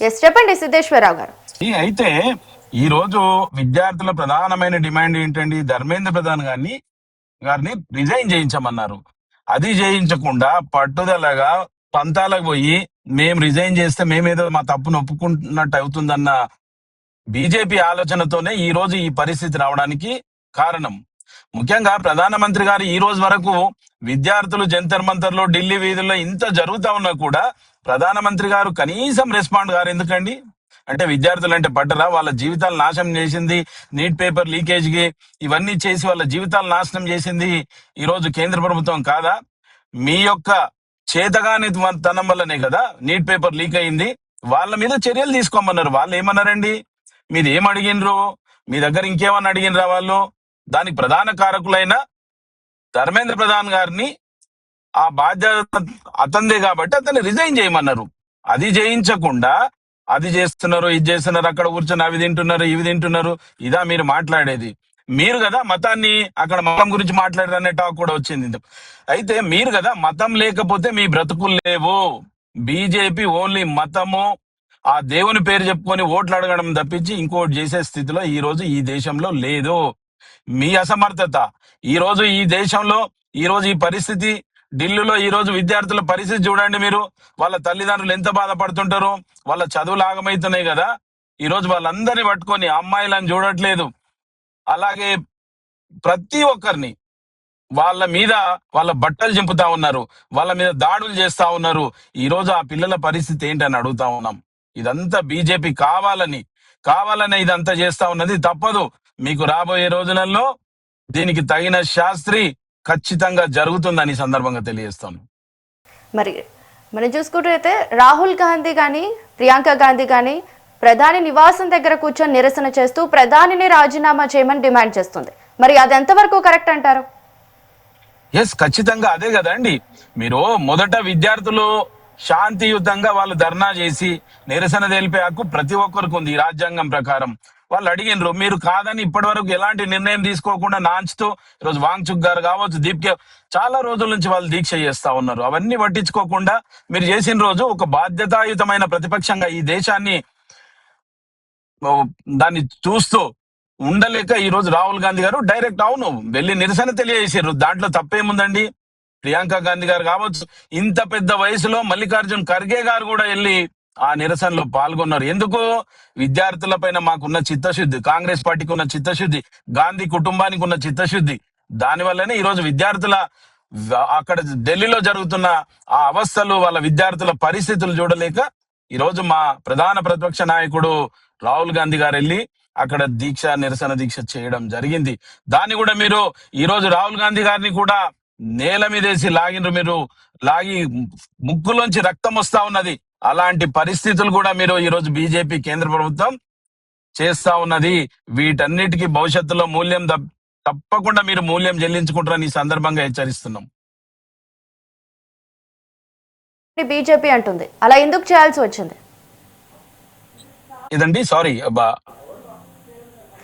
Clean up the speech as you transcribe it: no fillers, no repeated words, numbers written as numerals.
చెప్పండి సిద్ధేశ్వరరావు గారు. అయితే ఈ రోజు విద్యార్థుల ప్రధానమైన డిమాండ్ ఏంటండి? ధర్మేంద్ర ప్రధాన్ గారిని రిజైన్ చేయించమన్నారు. అది చేయించకుండా పట్టుదలగా పంతాలకు పోయి మేము రిజైన్ చేస్తే మేమేదో మా తప్పును ఒప్పుకుంటున్నట్టు అవుతుందన్న బీజేపీ ఆలోచనతోనే ఈ రోజు ఈ పరిస్థితి రావడానికి కారణం. ముఖ్యంగా ప్రధానమంత్రి గారు ఈ రోజు వరకు విద్యార్థులు జంతర్ మంతర్లో ఢిల్లీ వీధుల్లో ఇంత జరుగుతా ఉన్నా కూడా ప్రధానమంత్రి గారు కనీసం రెస్పాండ్ గారు ఎందుకండి? అంటే విద్యార్థులు అంటే పట్టరా? వాళ్ళ జీవితాలు నాశనం చేసింది నీట్ పేపర్ లీకేజ్కి, ఇవన్నీ చేసి వాళ్ళ జీవితాలు నాశనం చేసింది ఈ రోజు కేంద్ర ప్రభుత్వం కాదా? మీ యొక్క చేతగాని తనం వల్లనే కదా నీట్ పేపర్ లీక్ అయింది. వాళ్ళ మీద చర్యలు తీసుకోమన్నారు. వాళ్ళు ఏమన్నారండి? మీరు ఏం అడిగినరు? మీ దగ్గర ఇంకేమన్నా అడిగినరా వాళ్ళు? దానికి ప్రధాన కారకులైన ధర్మేంద్ర ప్రధాన్ గారిని ఆ బాధ్యత అతందే కాబట్టి అతన్ని రిజైన్ చేయమన్నారు. అది చేయించకుండా అది చేస్తున్నారు, ఇది చేస్తున్నారు, అక్కడ కూర్చొని అవి తింటున్నారు, ఇవి తింటున్నారు. ఇదా మీరు మాట్లాడేది? మీరు కదా మతాన్ని అక్కడ మతం గురించి మాట్లాడారు అనే టాక్ కూడా వచ్చింది. అయితే మీరు కదా మతం లేకపోతే మీ బ్రతుకులు లేవు. బీజేపీ ఓన్లీ మతము ఆ దేవుని పేరు చెప్పుకొని ఓట్లు అడగడం తప్పించి ఇంకోటి చేసే స్థితిలో ఈ రోజు ఈ దేశంలో లేదు. మీ అసమర్థత ఈ రోజు ఈ దేశంలో ఈ రోజు ఈ పరిస్థితి ఢిల్లీలో ఈ రోజు విద్యార్థుల పరిస్థితి చూడండి. మీరు వాళ్ళ తల్లిదండ్రులు ఎంత బాధపడుతుంటారు. వాళ్ళ చదువులు ఆగమవుతున్నాయి కదా. ఈ రోజు వాళ్ళందరినీ పట్టుకొని అమ్మాయిలను చూడట్లేదు. అలాగే ప్రతి ఒక్కరిని వాళ్ళ మీద వాళ్ళ బట్టలు చింపుతా ఉన్నారు, వాళ్ళ మీద దాడులు చేస్తా ఉన్నారు. ఈ రోజు ఆ పిల్లల పరిస్థితి ఏంటని అడుగుతా ఉన్నాం. ఇదంతా బీజేపీ కావాలని ఇదంతా చేస్తా ఉన్నది. తప్పదు. మీకు రాబోయే రోజులలో దీనికి తగిన శాస్త్రి ఖచ్చితంగా జరుగుతుందని సందర్భంగా తెలియజేస్తాను. మరి మనం చూసుకుంటే రాహుల్ గాంధీ కానీ ప్రియాంక గాంధీ కానీ ప్రధాని నివాసం దగ్గర కూర్చొని నిరసన చేస్తూ ప్రధానిని రాజీనామా చేయమని డిమాండ్ చేస్తుంది. మరి అది ఎంతవరకు కరెక్ట్ అంటారు? ఎస్, ఖచ్చితంగా అదే కదండి. మీరు మొదట విద్యార్థులు శాంతియుతంగా వాళ్ళు ధర్నా చేసి నిరసన తెలిపే హక్కు ప్రతి ఒక్కరికి ఉంది ఈ రాజ్యాంగం ప్రకారం. వాళ్ళు అడిగినరు, మీరు కాదని ఇప్పటి వరకు ఎలాంటి నిర్ణయం తీసుకోకుండా నాంచుతూ ఈరోజు వాంగ్చుక్ గారు కావచ్చు, దీప్కే చాలా రోజుల నుంచి వాళ్ళు దీక్ష చేస్తా ఉన్నారు. అవన్నీ పట్టించుకోకుండా మీరు చేసిన రోజు ఒక బాధ్యతాయుతమైన ప్రతిపక్షంగా ఈ దేశాన్ని దాన్ని చూస్తూ ఉండలేక ఈ రోజు రాహుల్ గాంధీ గారు డైరెక్ట్ అవును వెళ్ళి నిరసన తెలియజేసారు. దాంట్లో తప్పేముందండి? ప్రియాంక గాంధీ గారు కావచ్చు, ఇంత పెద్ద వయసులో మల్లికార్జున్ ఖర్గే గారు కూడా వెళ్ళి ఆ నిరసనలో పాల్గొన్నారు. ఎందుకు? విద్యార్థుల పైన మాకున్న చిత్తశుద్ధి, కాంగ్రెస్ పార్టీకి ఉన్న చిత్తశుద్ధి, గాంధీ కుటుంబానికి ఉన్న చిత్తశుద్ధి, దాని వల్లనే ఈ రోజు విద్యార్థుల అక్కడ ఢిల్లీలో జరుగుతున్న ఆ అవస్థలు, వాళ్ళ విద్యార్థుల పరిస్థితులు చూడలేక ఈ రోజు మా ప్రధాన ప్రతిపక్ష నాయకుడు రాహుల్ గాంధీ గారు వెళ్ళి అక్కడ నిరసన దీక్ష చేయడం జరిగింది. దాన్ని కూడా మీరు ఈ రోజు రాహుల్ గాంధీ గారిని కూడా నేల మీదేసి లాగినరు. మీరు లాగి ముక్కులోంచి రక్తం వస్తా ఉన్నది. అలాంటి పరిస్థితులు కూడా మీరు ఈ రోజు బీజేపీ కేంద్ర ప్రభుత్వం చేస్తా ఉన్నది. వీటన్నిటికీ భవిష్యత్తులో మూల్యం తప్పకుండా మీరు మూల్యం చెల్లించుకుంటారని ఈ సందర్భంగా హెచ్చరిస్తున్నాం. బీజేపీ అంటుంది, అలా ఎందుకు చేయాల్సి వచ్చింది? ఇదండి సారీ